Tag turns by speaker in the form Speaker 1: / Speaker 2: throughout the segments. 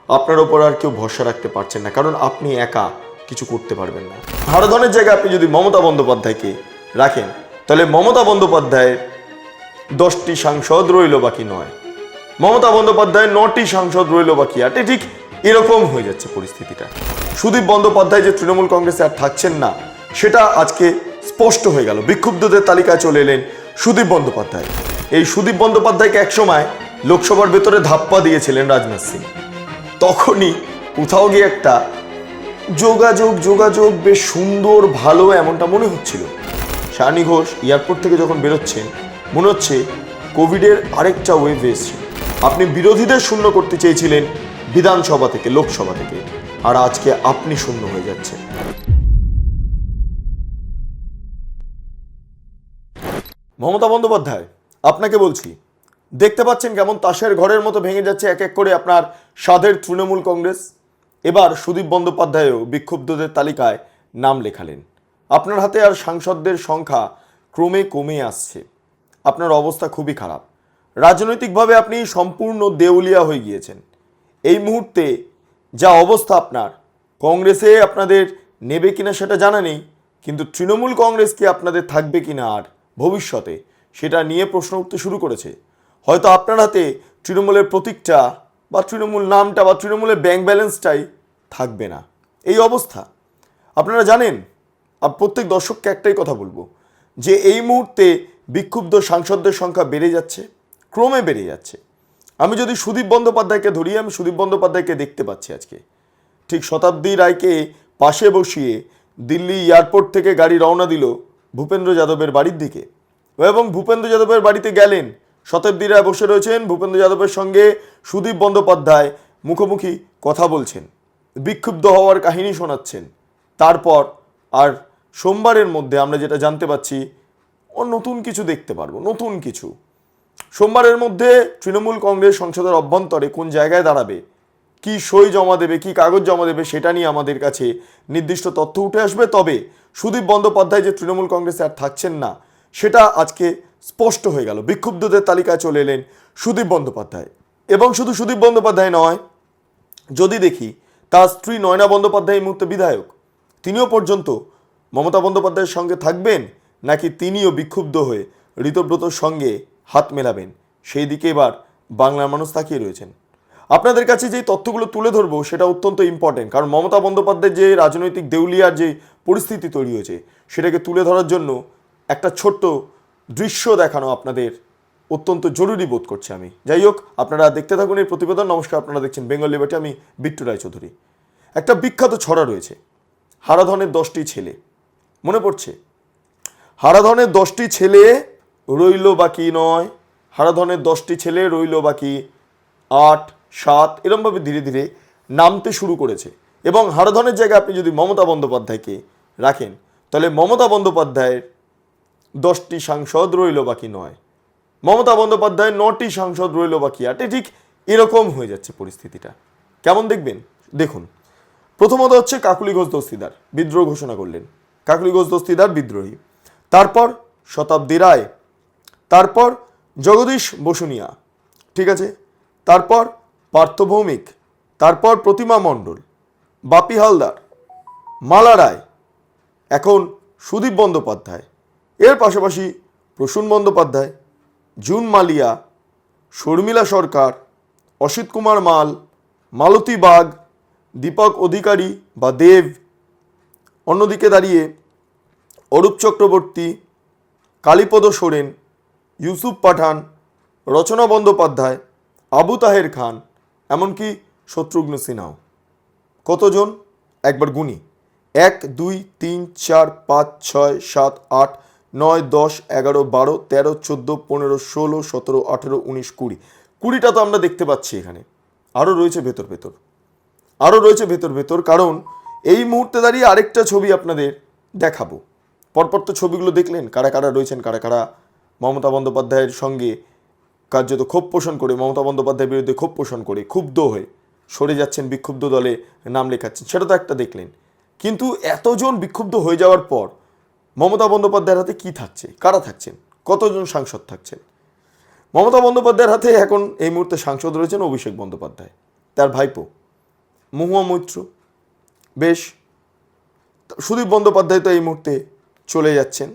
Speaker 1: আপনার ওপর আর কেউ ভরসা রাখতে পারছেন না, কারণ আপনি একা কিছু করতে পারবেন না। হারাধনের জায়গায় আপনি যদি মমতা বন্দ্যোপাধ্যায়কে রাখেন, তাহলে মমতা বন্দ্যোপাধ্যায়ের 10টি সাংসদ রইল বাকি 9, মমতা বন্দ্যোপাধ্যায়ের 9টি সাংসদ রইল বাকি 8। ঠিক এরকম হয়ে যাচ্ছে পরিস্থিতিটা। সুদীপ বন্দ্যোপাধ্যায় যে তৃণমূল কংগ্রেসে আর থাকছেন না, সেটা আজকে স্পষ্ট হয়ে গেল। বিক্ষুব্ধদের তালিকায় চলে এলেন সুদীপ বন্দ্যোপাধ্যায়। এই সুদীপ বন্দ্যোপাধ্যায়কে একসময় লোকসভার ভেতরে ধাপ্পা দিয়েছিলেন রাজনাথ সিং। তখনই কোথাও গিয়ে একটা যোগাযোগ বেশ সুন্দর, ভালো এমনটা মনে হচ্ছিল। সায়নী ঘোষ এয়ারপোর্ট থেকে যখন বেরোচ্ছেন, মনে হচ্ছে কোভিডের আরেকটা ওয়েভ এসছে। আপনি বিরোধীদের শূন্য করতে চেয়েছিলেন বিধানসভা থেকে, লোকসভা থেকে, আর আজকে আপনি শূন্য হয়ে যাচ্ছেন। মমতা বন্দ্যোপাধ্যায়, আপনাকে বলছি, দেখতে পাচ্ছেন কেমন তাসের ঘরের মতো ভেঙে যাচ্ছে এক এক করে আপনার সাধের তৃণমূল কংগ্রেস। এবার সুদীপ বন্দ্যোপাধ্যায়ও বিক্ষুব্ধদের তালিকায় নাম লেখালেন। আপনার হাতে আর সাংসদদের সংখ্যা ক্রমে কমে আসছে। আপনার অবস্থা খুবই খারাপ। রাজনৈতিকভাবে আপনি সম্পূর্ণ দেউলিয়া হয়ে গিয়েছেন। এই মুহূর্তে যা অবস্থা আপনার, কংগ্রেসে আপনাদের নেবে কিনা সেটা জানা নেই, কিন্তু তৃণমূল কংগ্রেস কি আপনাদের থাকবে কিনা আর ভবিষ্যতে, সেটা নিয়ে প্রশ্ন উঠতে শুরু করেছে। হয়তো আপনার হাতে তৃণমূলের প্রতীকটা বা তৃণমূল নামটা বা তৃণমূলের ব্যাংক ব্যালেন্সটাই থাকবে না। এই অবস্থা আপনারা জানেন। আর প্রত্যেক দর্শককে একটাই কথা বলবো, যে এই মুহূর্তে বিক্ষুব্ধ সাংসদদের সংখ্যা বেড়ে যাচ্ছে, ক্রমে বেড়ে যাচ্ছে। আমি যদি সুদীপ বন্দ্যোপাধ্যায়কে ধরি, আমি সুদীপ বন্দ্যোপাধ্যায়কে দেখতে পাচ্ছি আজকে ঠিক শতাব্দী রায়কে পাশে বসিয়ে দিল্লি এয়ারপোর্ট থেকে গাড়ি রওনা দিল ভূপেন্দ্র যাদবের বাড়ির দিকে, এবং ভূপেন্দ্র যাদবের বাড়িতে গেলেন। শতাব্দী রায় বসে রয়েছেন, ভূপেন্দ্র যাদবের সঙ্গে সুদীপ বন্দ্যোপাধ্যায় মুখোমুখি কথা বলছেন, বিক্ষুব্ধ হওয়ার কাহিনী শোনাচ্ছেন। তারপর আর সোমবারের মধ্যে আমরা যেটা জানতে পাচ্ছি, ও নতুন কিছু দেখতে পারবো, নতুন কিছু। সোমবারের মধ্যে তৃণমূল কংগ্রেস সংসদের অভ্যন্তরে কোন জায়গায় দাঁড়াবে, কি সই জমা দেবে, কি কাগজ জমা দেবে, সেটা নিয়ে আমাদের কাছে নির্দিষ্ট তথ্য উঠে আসবে। তবে সুদীপ বন্দ্যোপাধ্যায় যে তৃণমূল কংগ্রেসে আর থাকছেন না, সেটা আজকে স্পষ্ট হয়ে গেল। বিক্ষুব্ধদের তালিকায় চলে এলেন সুদীপ বন্দ্যোপাধ্যায়। এবং শুধু সুদীপ বন্দ্যোপাধ্যায় নয়, যদি দেখি তার স্ত্রী নয়না বন্দ্যোপাধ্যায় এই মুহূর্তে বিধায়ক, তিনিও পর্যন্ত মমতা বন্দ্যোপাধ্যায়ের সঙ্গে থাকবেন, নাকি তিনিও বিক্ষুব্ধ হয়ে ঋতব্রতর সঙ্গে হাত মেলাবেন, সেই দিকে এবার বাংলার মানুষ তাকিয়ে রয়েছেন। আপনাদের কাছে যে তথ্যগুলো তুলে ধরবো সেটা অত্যন্ত ইম্পর্টেন্ট, কারণ মমতা বন্দ্যোপাধ্যায়ের যে রাজনৈতিক দেউলিয়ার যে পরিস্থিতি তৈরি হয়েছে, সেটাকে তুলে ধরার জন্য একটা ছোট্ট দৃশ্য দেখানো আপনাদের অত্যন্ত জরুরি বোধ করছে আমি। যাই হোক, আপনারা দেখতে থাকুন এই প্রতিবেদন। নমস্কার, আপনারা দেখছেন বেঙ্গল লিবার্টি, আমি বিট্টু রায়চৌধুরী। একটা বিখ্যাত ছড়া রয়েছে, হারাধনের 10টি ছেলে। মনে পড়ছে? হারাধনের 10টি ছেলে রইল বাকি 9, হারাধনের 10টি ছেলে রইল বাকি 8, 7, এরমভাবে ধীরে ধীরে নামতে শুরু করেছে। এবং হারাধনের জায়গায় আপনি যদি মমতা বন্দ্যোপাধ্যায়কে রাখেন, তাহলে মমতা বন্দ্যোপাধ্যায়ের 10টি সাংসদ রইল বাকি 9, মমতা বন্দ্যোপাধ্যায়ের 9টি সাংসদ রইল বাকি 8। ঠিক এরকম হয়ে যাচ্ছে পরিস্থিতিটা। কেমন দেখবেন দেখুন। প্রথমত হচ্ছে কাকলি ঘোষ দস্তিদার বিদ্রোহ ঘোষণা করলেন, কাকলি ঘোষ দস্তিদার বিদ্রোহী। তারপর শতাব্দী রায়, তারপর জগদীশ বসুনিয়া, ঠিক আছে, তারপর পার্থ ভৌমিক, তারপর প্রতিমা মণ্ডল, বাপি হালদার, মালা রায়, এখন সুদীপ বন্দ্যোপাধ্যায়, এর পাশাপাশি প্রসূন বন্দ্যোপাধ্যায়, জুন মালিয়া, শর্মিলা সরকার, অসিত কুমার মাল, মালতী বাগ, দীপক অধিকারী বা দেব, অন্যদিকে দাঁড়িয়ে অরূপ চক্রবর্তী, কালীপদ সোরেন, ইউসুফ পাঠান, রচনা বন্দ্যোপাধ্যায়, আবু তাহের খান, এমনকি শত্রুঘ্ন সিনহাও। কতজন একবার গুনি? 1, 2, 3, 4, 5, 6, 7, 8, 9, 10, 11, 12, 13, 14, 15, 16, 17, 18, 19, 20। 20টা তো আমরা দেখতে পাচ্ছি এখানে। আরও রয়েছে ভেতর ভেতর, আরও রয়েছে ভেতর ভেতর, কারণ এই মুহূর্তে দাঁড়িয়ে আরেকটা ছবি আপনাদের দেখাবো। পরপর তো ছবিগুলো দেখলেন, কারা কারা রয়েছেন, কারা কারা মমতা বন্দ্যোপাধ্যায়ের সঙ্গে কার্যত ক্ষোভ পোষণ করে, মমতা বন্দ্যোপাধ্যায়ের বিরুদ্ধে ক্ষোভ পোষণ করে ক্ষুব্ধ হয়ে সরে যাচ্ছেন, বিক্ষুব্ধ দলে নাম লেখাচ্ছেন, সেটা তো একটা দেখলেন। কিন্তু এতজন বিক্ষুব্ধ হয়ে যাওয়ার পর মমতা বন্দ্যোপাধ্যায়ের হাতে কি থাকছে, কারা থাকছেন, কতজন সাংসদ থাকছেন? মমতা বন্দ্যোপাধ্যায়ের হাতে এখন এই মুহূর্তে সাংসদ রয়েছেন অভিষেক বন্দ্যোপাধ্যায়, তার ভাইপো। মহুয়া মৈত্র, বেশ। সুদীপ বন্দ্যোপাধ্যায় তো এই মুহূর্তে চলে যাচ্ছেন।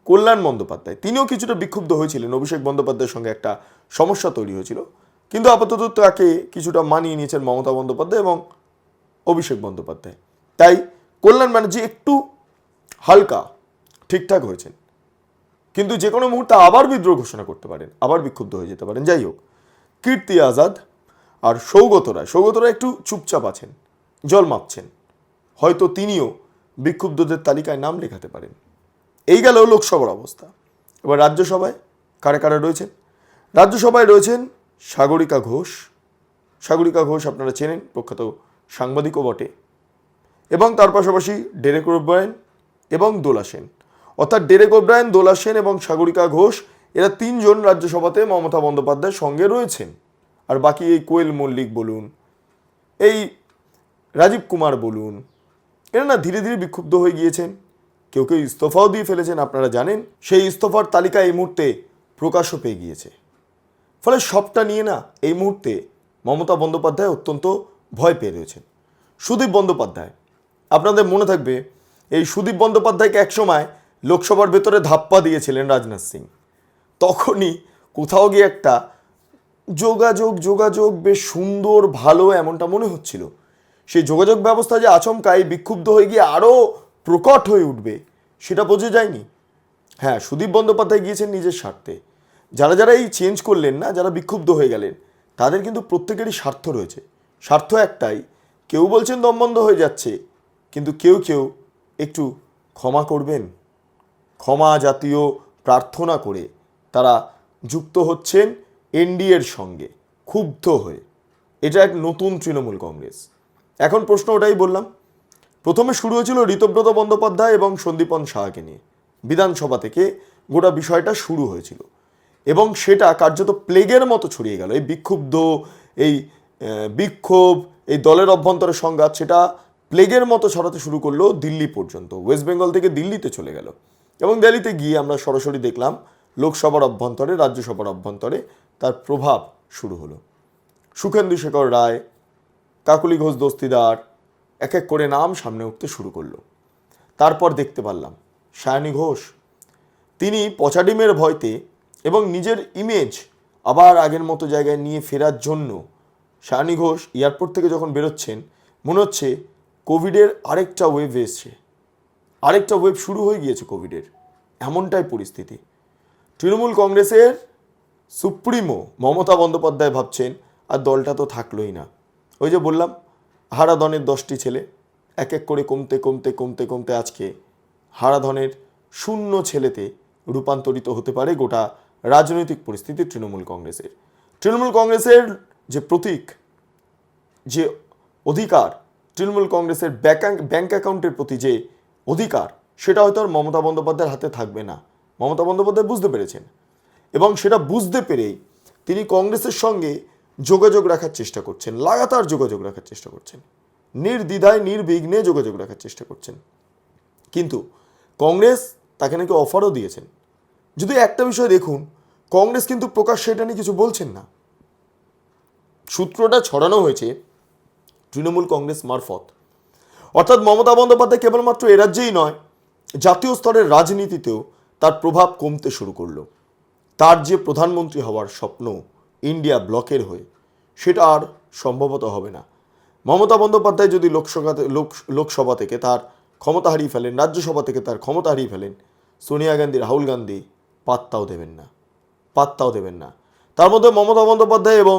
Speaker 1: কল্যাণ বন্দ্যোপাধ্যায় তিনিও কিছুটা বিক্ষুব্ধ হয়েছিলেন, অভিষেক বন্দ্যোপাধ্যায়ের সঙ্গে একটা সমস্যা তৈরি হয়েছিল, কিন্তু আপাতত তাকে কিছুটা মানিয়ে নিয়েছেন মমতা বন্দ্যোপাধ্যায় এবং অভিষেক বন্দ্যোপাধ্যায়। তাই কল্যাণ ব্যানার্জি একটু হালকা ঠিকঠাক হয়েছেন, কিন্তু যে কোনো মুহূর্তে আবার বিদ্রোহ ঘোষণা করতে পারেন, আবার বিক্ষুব্ধ হয়ে যেতে পারেন। যাই হোক, কীর্তি আজাদ আর সৌগত রায় একটু চুপচাপ আছেন, জল মাপছেন, হয়তো তিনিও বিক্ষুব্ধদের তালিকায় নাম লেখাতে পারেন। এই গেল লোকসভার অবস্থা। এবার রাজ্যসভায় কারা কারা রয়েছেন? রাজ্যসভায় রয়েছেন সাগরিকা ঘোষ। সাগরিকা ঘোষ আপনারা চেনেন, প্রখ্যাত সাংবাদিকও বটে, এবং তার পাশাপাশি ডেরেক ওব্রায়েন এবং দোলা সেন। অর্থাৎ ডেরেক ওব্রায়েন, দোলা সেন এবং সাগরিকা ঘোষ, এরা তিনজন রাজ্যসভাতে মমতা বন্দ্যোপাধ্যায়ের সঙ্গে রয়েছেন। আর বাকি এই কোয়েল মল্লিক বলুন, এই রাজীব কুমার বলুন, এরা না ধীরে ধীরে বিক্ষুব্ধ হয়ে গিয়েছেন, কেউ কেউ ইস্তফাও দিয়ে ফেলেছেন। আপনারা জানেন সেই ইস্তফার তালিকা এই মুহূর্তে প্রকাশও পেয়ে গিয়েছে। ফলে সবটা নিয়ে না এই মুহূর্তে মমতা বন্দ্যোপাধ্যায় অত্যন্ত ভয় পেয়ে রয়েছেন। সুদীপ বন্দ্যোপাধ্যায়, আপনাদের মনে থাকবে এই সুদীপ বন্দ্যোপাধ্যায়কে একসময় লোকসভার ভেতরে ধাপ্পা দিয়েছিলেন রাজনাথ সিং। তখনই কোথাও গিয়ে একটা যোগাযোগ বেশ সুন্দর, ভালো এমনটা মনে হচ্ছিল। সেই যোগাযোগ ব্যবস্থা যে আচমকাই বিক্ষুব্ধ হয়ে গিয়ে আরও প্রকট হয়ে উঠবে, সেটা বোঝা যায়নি। হ্যাঁ, সুদীপ বন্দ্যোপাধ্যায় গিয়েছেন নিজের স্বার্থে। যারা যারা এই চেঞ্জ করলেন না, যারা বিক্ষুব্ধ হয়ে গেলেন, তাদের কিন্তু প্রত্যেকেরই স্বার্থ রয়েছে। স্বার্থ একটাই, কেউ বলছেন দম বন্ধ হয়ে যাচ্ছে, কিন্তু কেউ কেউ একটু ক্ষমা করবেন, ক্ষমা জাতীয় প্রার্থনা করে তারা যুক্ত হচ্ছেন এনডিএর সঙ্গে ক্ষুব্ধ হয়ে। এটা এক নতুন তৃণমূল কংগ্রেস। এখন প্রশ্ন ওটাই বললাম, প্রথমে শুরু হয়েছিল ঋতব্রত বন্দ্যোপাধ্যায় এবং সন্দীপন সাহাকে নিয়ে, বিধানসভা থেকে গোটা বিষয়টা শুরু হয়েছিল, এবং সেটা কার্যত প্লেগের মতো ছড়িয়ে গেল। এই বিক্ষোভ, এই দলের অভ্যন্তরের সংঘাত, সেটা প্লেগের মতো ছড়াতে শুরু করলো দিল্লি পর্যন্ত। ওয়েস্ট বেঙ্গল থেকে দিল্লিতে চলে গেল, এবং দিল্লিতে গিয়ে আমরা সরাসরি দেখলাম লোকসভার অভ্যন্তরে, রাজ্যসভার অভ্যন্তরে তার প্রভাব শুরু হলো। সুখেন্দু শেখর রায়, কাকলি ঘোষ দস্তিদার, এক এক করে নাম সামনে উঠতে শুরু করলো। তারপর দেখতে পারলাম সায়নী ঘোষ, তিনি পচা ডিমের ভয়তে এবং নিজের ইমেজ আবার আগের মতো জায়গায় নিয়ে ফেরার জন্য সায়নী ঘোষ এয়ারপোর্ট থেকে যখন বেরোচ্ছেন, মনে হচ্ছে কোভিডের আরেকটা ওয়েভ এসছে, আরেকটা ওয়েভ শুরু হয়ে গিয়েছে কোভিডের, এমনটাই পরিস্থিতি। তৃণমূল কংগ্রেসের সুপ্রিমো মমতা বন্দ্যোপাধ্যায় ভাবছেন আর দলটা তো থাকলোই না। ওই যে বললাম, হারাধনের 10টি ছেলে এক এক করে কমতে কমতে কমতে কমতে আজকে হারাধনের 0 ছেলেতে রূপান্তরিত হতে পারে গোটা রাজনৈতিক পরিস্থিতি তৃণমূল কংগ্রেসের। তৃণমূল কংগ্রেসের যে প্রতীক, যে অধিকার, তৃণমূল কংগ্রেসের ব্যাংক অ্যাকাউন্টের প্রতি যে অধিকার, সেটা হয়তো আর মমতা বন্দ্যোপাধ্যায়ের হাতে থাকবে না। মমতা বন্দ্যোপাধ্যায় বুঝতে পেরেছেন, এবং সেটা বুঝতে পেরেই তিনি কংগ্রেসের সঙ্গে যোগাযোগ রাখার চেষ্টা করছেন, লাগাতার যোগাযোগ রাখার চেষ্টা করছেন, নির্দ্বিধায় নির্বিঘ্নে যোগাযোগ রাখার চেষ্টা করছেন। কিন্তু কংগ্রেস তাকে নাকি অফারও দিয়েছেন। যদি একটা বিষয় দেখুন, কংগ্রেস কিন্তু প্রকাশ্যে এটা নিয়ে কিছু বলছেন না। সূত্রটা ছড়ানো হয়েছে তৃণমূল কংগ্রেস মারফত। অর্থাৎ মমতা বন্দ্যোপাধ্যায় কেবলমাত্র এ রাজ্যেই নয়, জাতীয় স্তরের রাজনীতিতেও তার প্রভাব কমতে শুরু করলো। তার যে প্রধানমন্ত্রী হওয়ার স্বপ্ন ইন্ডিয়া ব্লকের হয়ে, সেটা আর সম্ভবত হবে না। মমতা বন্দ্যোপাধ্যায় যদি লোকসভা থেকে তার ক্ষমতা হারিয়ে ফেলেন, রাজ্যসভা থেকে তার ক্ষমতা হারিয়ে ফেলেন, সোনিয়া গান্ধী, রাহুল গান্ধী পাত্তাও দেবেন না। তার মধ্যে মমতা বন্দ্যোপাধ্যায় এবং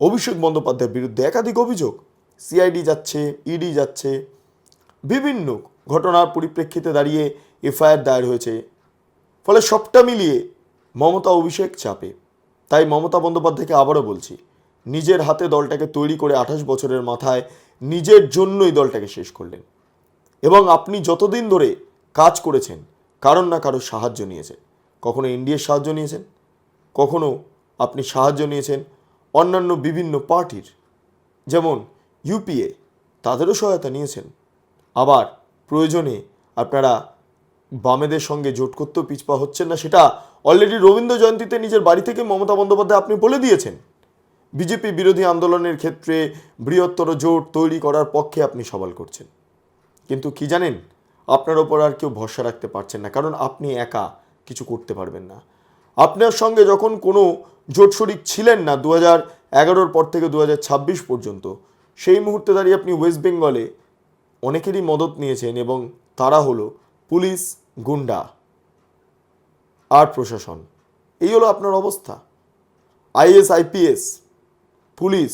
Speaker 1: অভিষেক বন্দ্যোপাধ্যায়ের বিরুদ্ধে একাধিক অভিযোগ, সিআইডি যাচ্ছে, ইডি যাচ্ছে, বিভিন্ন ঘটনার পরিপ্রেক্ষিতে দাঁড়িয়ে এফআইআর দায়ের হয়েছে। ফলে সবটা মিলিয়ে মমতা অভিষেক চাপে। তাই মমতা বন্দ্যোপাধ্যায়কে আবারও বলছি, নিজের হাতে দলটাকে তৈরি করে 28 বছরের মাথায় নিজের জন্যই দলটাকে শেষ করলেন, এবং আপনি যতদিন ধরে কাজ করেছেন কারণ না কারো সাহায্য নিয়েছেন। কখনো এনডিএর সাহায্য নিয়েছেন, কখনো আপনি সাহায্য নিয়েছেন অন্যান্য বিভিন্ন পার্টির, যেমন ইউপিএ, তাদেরও সহায়তা নিয়েছেন। আবার প্রয়োজনে আপনারা বামেদের সঙ্গে জোট করতেও পিছপা হচ্ছেন না, সেটা অলরেডি রবীন্দ্র জয়ন্তীতে নিজের বাড়ি থেকে মমতা বন্দ্যোপাধ্যায় আপনি বলে দিয়েছেন। বিজেপি বিরোধী আন্দোলনের ক্ষেত্রে বৃহত্তর জোট তৈরি করার পক্ষে আপনি সওয়াল করছেন, কিন্তু কি জানেন, আপনার ওপর আর কেউ ভরসা রাখতে পারছেন না, কারণ আপনি একা কিছু করতে পারবেন না। আপনার সঙ্গে যখন কোনো জোট শরিক ছিলেন না 2011 পর থেকে 2026 পর্যন্ত, সেই মুহূর্তে দাঁড়িয়ে আপনি ওয়েস্ট বেঙ্গলে অনেকেরই মদত নিয়েছেন, এবং তারা হলো পুলিশ, গুন্ডা আর প্রশাসন। এই হলো আপনার অবস্থা। আইএস, আইপিএস, পুলিশ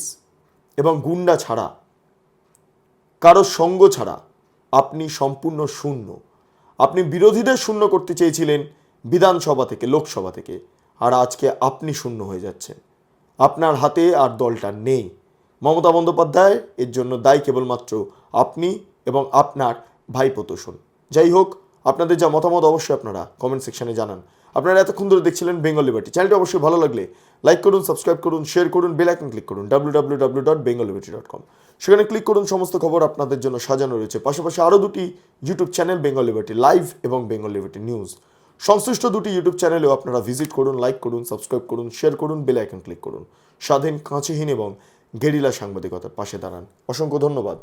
Speaker 1: এবং গুন্ডা ছাড়া, কারো সঙ্গ ছাড়া আপনি সম্পূর্ণ শূন্য। আপনি বিরোধীদের শূন্য করতে চেয়েছিলেন বিধানসভা থেকে, লোকসভা থেকে, আর আজকে আপনি শূন্য হয়ে যাচ্ছেন। আপনার হাতে আর দলটা নেই। মমতা বন্দ্যোপাধ্যায় এর জন্য দায়ী কেবলমাত্র আপনি এবং আপনার ভাইপো তোষণ। যাই হোক, আপনাদের যা মতামত অবশ্যই আপনারা কমেন্ট সেকশনে জানান। আপনারা এতক্ষণ ধরে দেখছিলেন বেঙ্গল লিবার্টি। চ্যানেলটি অবশ্যই ভালো লাগলে লাইক করুন, সাবস্ক্রাইব করুন, শেয়ার করুন, বেল আইকন ক্লিক করুন www.bengalliberty.com। সেখানে ক্লিক করুন, সমস্ত খবর আপনাদের জন্য সাজানো রয়েছে। পাশাপাশি আরও দুটি YouTube channel, Bengal liberty live এবং বেঙ্গল লিবার্টি নিউজ। সংশ্লিষ্ট দুটি ইউটিউব চ্যানেলেও আপনারা ভিজিট করুন, লাইক করুন, সাবস্ক্রাইব করুন, শেয়ার করুন, বেল আইকন ক্লিক করুন। স্বাধীন, কাঁচিহীন এবং গেরিলা সাংবাদিকতার পাশে দাঁড়ান। অসংখ্য ধন্যবাদ।